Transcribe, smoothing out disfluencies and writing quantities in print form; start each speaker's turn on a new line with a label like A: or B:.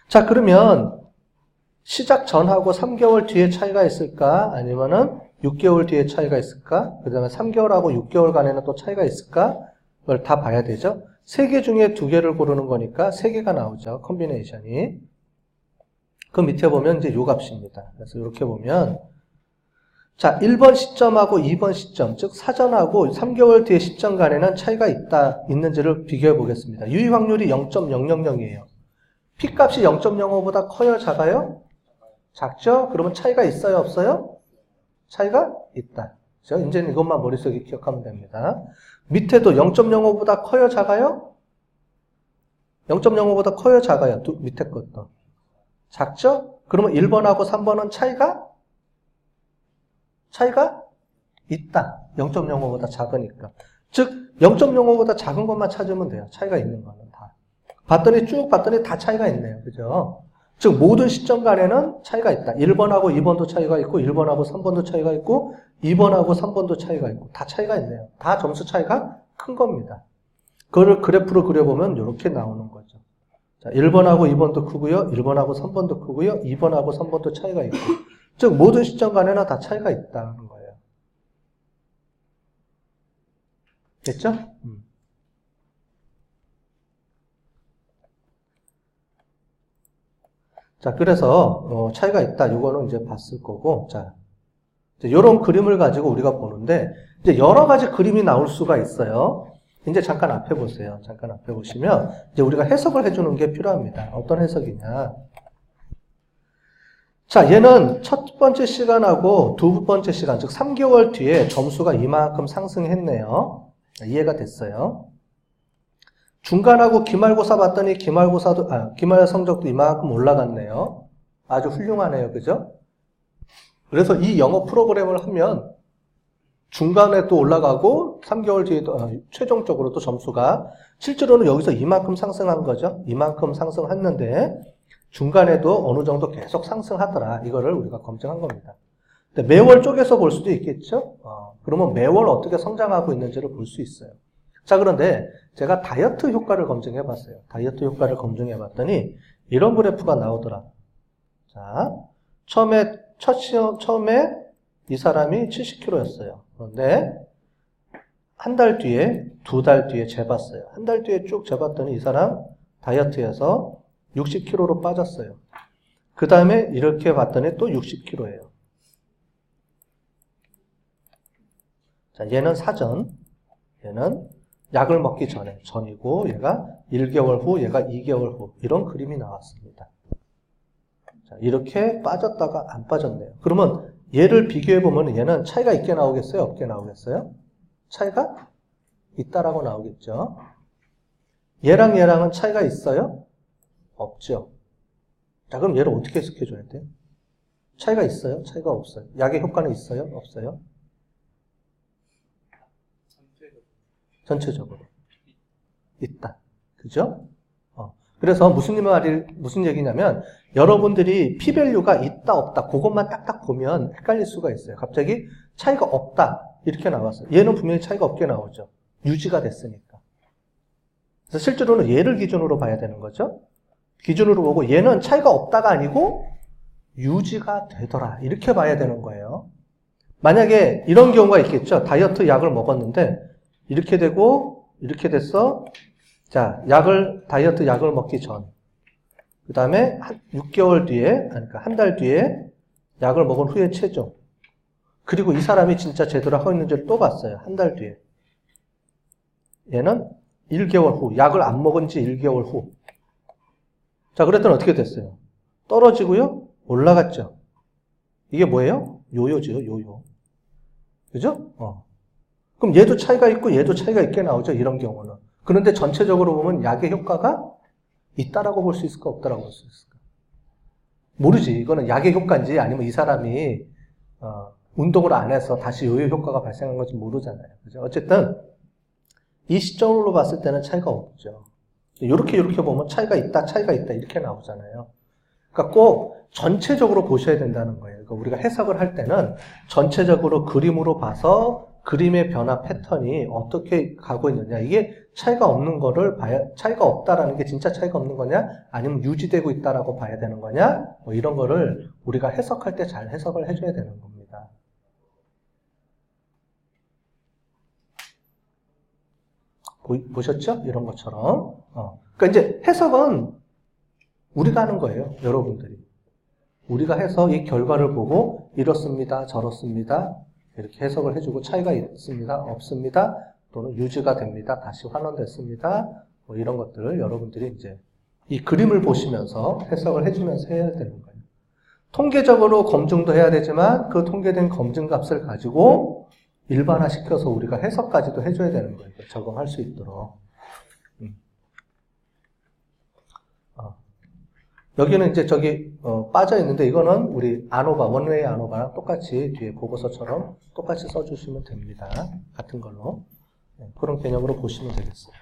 A: 자, 그러면 시작 전하고 3개월 뒤에 차이가 있을까? 아니면은 6개월 뒤에 차이가 있을까? 그 다음에 3개월하고 6개월간에는 또 차이가 있을까? 그걸 다 봐야 되죠. 3개 중에 2개를 고르는 거니까 3개가 나오죠. 컴비네이션이. 그 밑에 보면 이제 요 값입니다. 그래서 이렇게 보면 자, 1번 시점하고 2번 시점, 즉 사전하고 3개월 뒤의 시점 간에는 차이가 있는지를 비교해 보겠습니다. 유의 확률이 0.000이에요. P값이 0.05보다 커요, 작아요? 작죠? 그러면 차이가 있어요, 없어요? 차이가 있다. 그렇죠? 이제는 이것만 머릿속에 기억하면 됩니다. 밑에도 0.05보다 커요, 작아요? 0.05보다 커요, 작아요? 밑에 것도. 작죠? 그러면 1번하고 3번은 차이가 있다. 0.05보다 작으니까. 즉 0.05보다 작은 것만 찾으면 돼요. 차이가 있는 거는 다. 쭉 봤더니 다 차이가 있네요. 그죠? 즉 모든 시점 간에는 차이가 있다. 1번하고 2번도 차이가 있고 1번하고 3번도 차이가 있고 2번하고 3번도 차이가 있고 다 차이가 있네요. 다 점수 차이가 큰 겁니다. 그거를 그래프로 그려보면 이렇게 나오는 거죠. 자, 1번하고 2번도 크고요. 1번하고 3번도 크고요. 2번하고 3번도 차이가 있고 즉 모든 시점 간에는 다 차이가 있다는 거예요. 됐죠? 자, 그래서 차이가 있다. 이거는 이제 봤을 거고, 자, 이런 그림을 가지고 우리가 보는데 이제 여러 가지 그림이 나올 수가 있어요. 이제 잠깐 앞에 보세요. 잠깐 앞에 보시면 이제 우리가 해석을 해주는 게 필요합니다. 어떤 해석이냐? 자, 얘는 첫 번째 시간하고 두 번째 시간, 즉 3개월 뒤에 점수가 이만큼 상승했네요. 이해가 됐어요. 중간하고 기말고사 봤더니 기말 성적도 이만큼 올라갔네요. 아주 훌륭하네요. 그죠? 그래서 이 영어 프로그램을 하면 중간에 또 올라가고 3개월 뒤에도 최종적으로 또 점수가 실제로는 여기서 이만큼 상승한 거죠. 이만큼 상승했는데 중간에도 어느 정도 계속 상승하더라. 이거를 우리가 검증한 겁니다. 근데 매월 쪼개서 볼 수도 있겠죠? 그러면 매월 어떻게 성장하고 있는지를 볼 수 있어요. 자, 그런데 제가 다이어트 효과를 검증해 봤어요. 다이어트 효과를 검증해 봤더니 이런 그래프가 나오더라. 자, 처음에 이 사람이 70kg였어요. 그런데 한 달 뒤에, 2달 뒤에 재봤어요. 한 달 뒤에 쭉 재봤더니 이 사람 다이어트에서 60kg로 빠졌어요. 그 다음에 이렇게 봤더니 또 60kg예요. 자, 얘는 사전, 얘는 약을 먹기 전이고 얘가 1개월 후, 얘가 2개월 후 이런 그림이 나왔습니다. 자, 이렇게 빠졌다가 안 빠졌네요. 그러면 얘를 비교해보면 얘는 차이가 있게 나오겠어요? 없게 나오겠어요? 차이가 있다라고 나오겠죠. 얘랑은 차이가 있어요? 없죠. 자, 그럼 얘를 어떻게 해석해줘야 돼요? 차이가 있어요? 차이가 없어요? 약의 효과는 있어요? 없어요? 전체적으로 있다. 그죠? 그래서 무슨 얘기냐면 여러분들이 P밸류가 있다 없다 그것만 딱딱 보면 헷갈릴 수가 있어요. 갑자기 차이가 없다 이렇게 나왔어요. 얘는 분명히 차이가 없게 나오죠. 유지가 됐으니까. 그래서 실제로는 얘를 기준으로 봐야 되는 거죠. 기준으로 보고 얘는 차이가 없다가 아니고 유지가 되더라 이렇게 봐야 되는 거예요. 만약에 이런 경우가 있겠죠. 다이어트 약을 먹었는데 이렇게 되고 이렇게 됐어. 자, 다이어트 약을 먹기 전. 그 다음에 6개월 뒤에, 그러니까 한 달 뒤에 약을 먹은 후에 체중. 그리고 이 사람이 진짜 제대로 하고 있는지를 또 봤어요. 한 달 뒤에. 얘는 1개월 후, 약을 안 먹은 지 1개월 후. 자, 그랬더니 어떻게 됐어요? 떨어지고요, 올라갔죠. 이게 뭐예요? 요요죠, 요요. 그죠? 그럼 얘도 차이가 있고 얘도 차이가 있게 나오죠, 이런 경우는. 그런데 전체적으로 보면 약의 효과가 있다라고 볼 수 있을까, 없다라고 볼 수 있을까? 모르지. 이거는 약의 효과인지 아니면 이 사람이 운동을 안 해서 다시 요요 효과가 발생한 건지 모르잖아요. 그죠? 어쨌든 이 시점으로 봤을 때는 차이가 없죠. 이렇게 보면 차이가 있다 이렇게 나오잖아요. 그러니까 꼭 전체적으로 보셔야 된다는 거예요. 그러니까 우리가 해석을 할 때는 전체적으로 그림으로 봐서 그림의 변화 패턴이 어떻게 가고 있느냐. 이게 차이가 없는 거를 차이가 없다라는 게 진짜 차이가 없는 거냐? 아니면 유지되고 있다라고 봐야 되는 거냐? 뭐 이런 거를 우리가 해석할 때 잘 해석을 해줘야 되는 겁니다. 보셨죠? 이런 것처럼. 그러니까 이제 해석은 우리가 하는 거예요. 여러분들이. 우리가 해서 이 결과를 보고 이렇습니다. 저렇습니다. 이렇게 해석을 해주고 차이가 있습니다. 없습니다. 또는 유지가 됩니다. 다시 환원됐습니다. 뭐 이런 것들을 여러분들이 이제 이 그림을 보시면서 해석을 해주면서 해야 되는 거예요. 통계적으로 검증도 해야 되지만 그 통계된 검증값을 가지고 일반화시켜서 우리가 해석까지도 해줘야 되는 거예요. 적응할 수 있도록. 여기는 이제 저기 빠져 있는데 이거는 우리 아노바, 원웨이 아노바랑 똑같이 뒤에 보고서처럼 똑같이 써주시면 됩니다. 같은 걸로. 그런 개념으로 보시면 되겠어요.